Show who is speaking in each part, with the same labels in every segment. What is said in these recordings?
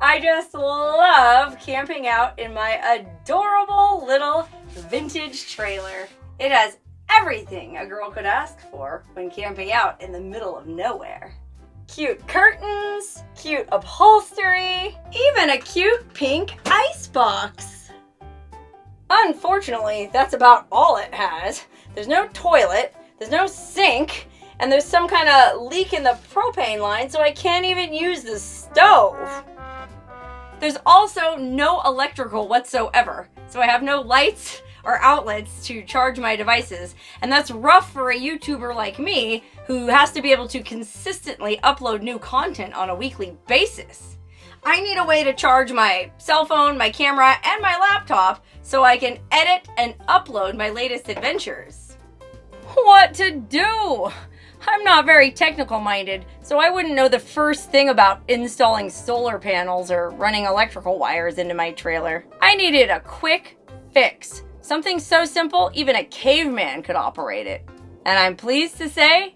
Speaker 1: I just love camping out in my adorable little vintage trailer. It has everything a girl could ask for when camping out in the middle of nowhere. Cute curtains, cute upholstery, even a cute pink icebox. Unfortunately, that's about all it has. There's no toilet, there's no sink, and there's some kind of leak in the propane line, so I can't even use the stove. There's also no electrical whatsoever, so I have no lights or outlets to charge my devices, and that's rough for a YouTuber like me who has to be able to consistently upload new content on a weekly basis. I need a way to charge my cell phone, my camera, and my laptop so I can edit and upload my latest adventures. What to do? I'm not very technical minded, so I wouldn't know the first thing about installing solar panels or running electrical wires into my trailer. I needed a quick fix. Something so simple, even a caveman could operate it. And I'm pleased to say,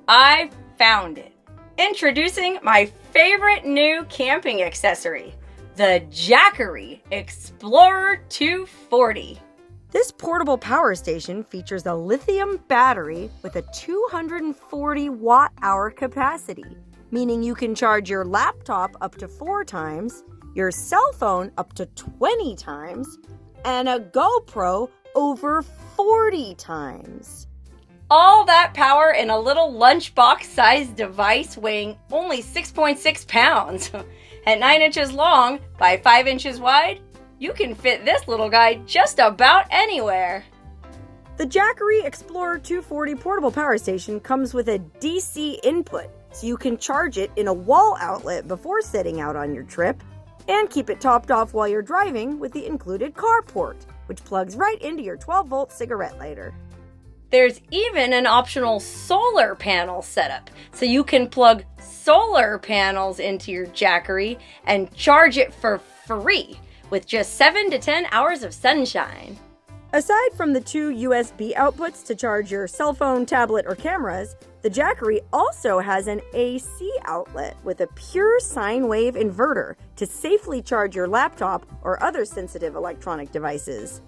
Speaker 1: I found it. Introducing my favorite new camping accessory, the Jackery Explorer240. This portable power station features a lithium battery with a 240 watt-hour capacity, meaning you can charge your laptop up to 4 times, your cell phone up to 20 times, and a GoPro over 40 times. All that power in a little lunchbox-sized device weighing only 6.6 pounds. At 9 inches long by 5 inches wide, you can fit this little guy just about anywhere. The Jackery Explorer240 portable power station comes with a DC input, so you can charge it in a wall outlet before setting out on your trip, and keep it topped off while you're driving with the included carport, which plugs right into your 12-volt cigarette lighter. There's even an optional solar panel setup, so you can plug solar panels into your Jackery and charge it for free with just 7 to 10 hours of sunshine. Aside from the 2 USB outputs to charge your cell phone, tablet, or cameras, the Jackery also has an AC outlet with a pure sine wave inverter to safely charge your laptop or other sensitive electronic devices.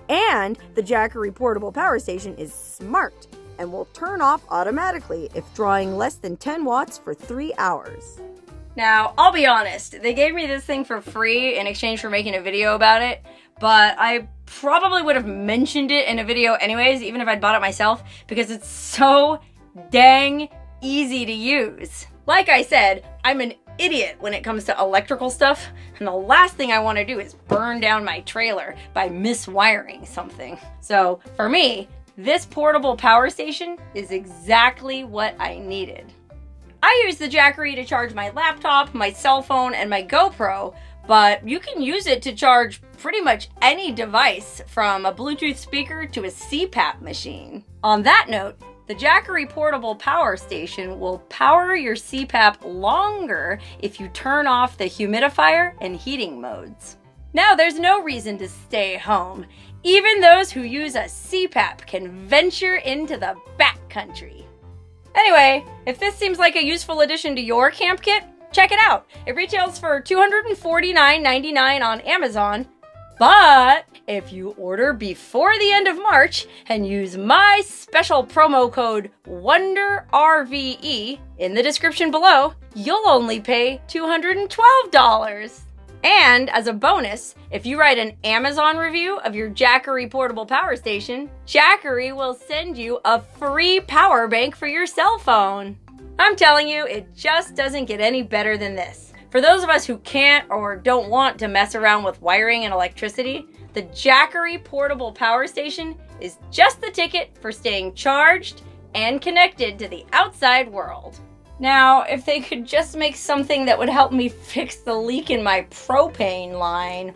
Speaker 1: And the Jackery portable power station is smart and will turn off automatically if drawing less than 10 watts for 3 hours. Now, I'll be honest, they gave me this thing for free in exchange for making a video about it, but I probably would have mentioned it in a video anyways, even if I'd bought it myself, because it's so dang easy to use. Like I said, I'm an idiot when it comes to electrical stuff, and the last thing I want to do is burn down my trailer by miswiring something. So for me, this portable power station is exactly what I needed. I use the Jackery to charge my laptop, my cell phone, and my GoPro, but you can use it to charge pretty much any device from a Bluetooth speaker to a Cpap machine. On that note, the Jackery portable power station will power your Cpap longer if you turn off the humidifier and heating modes. Now there's no reason to stay home. Even those who use a Cpap can venture into the backcountry. Anyway, if this seems like a useful addition to your camp kit, check it out. It retails for $249.99 on Amazon, but if you order before the end of March and use my special promo code WONDERRVE in the description below, you'll only pay $212. And as a bonus, if you write an Amazon review of your Jackery portable power station, Jackery will send you a free power bank for your cell phone. I'm telling you, it just doesn't get any better than this. For those of us who can't or don't want to mess around with wiring and electricity, the Jackery portable power station is just the ticket for staying charged and connected to the outside world. Now, if they could just make something that would help me fix the leak in my propane line.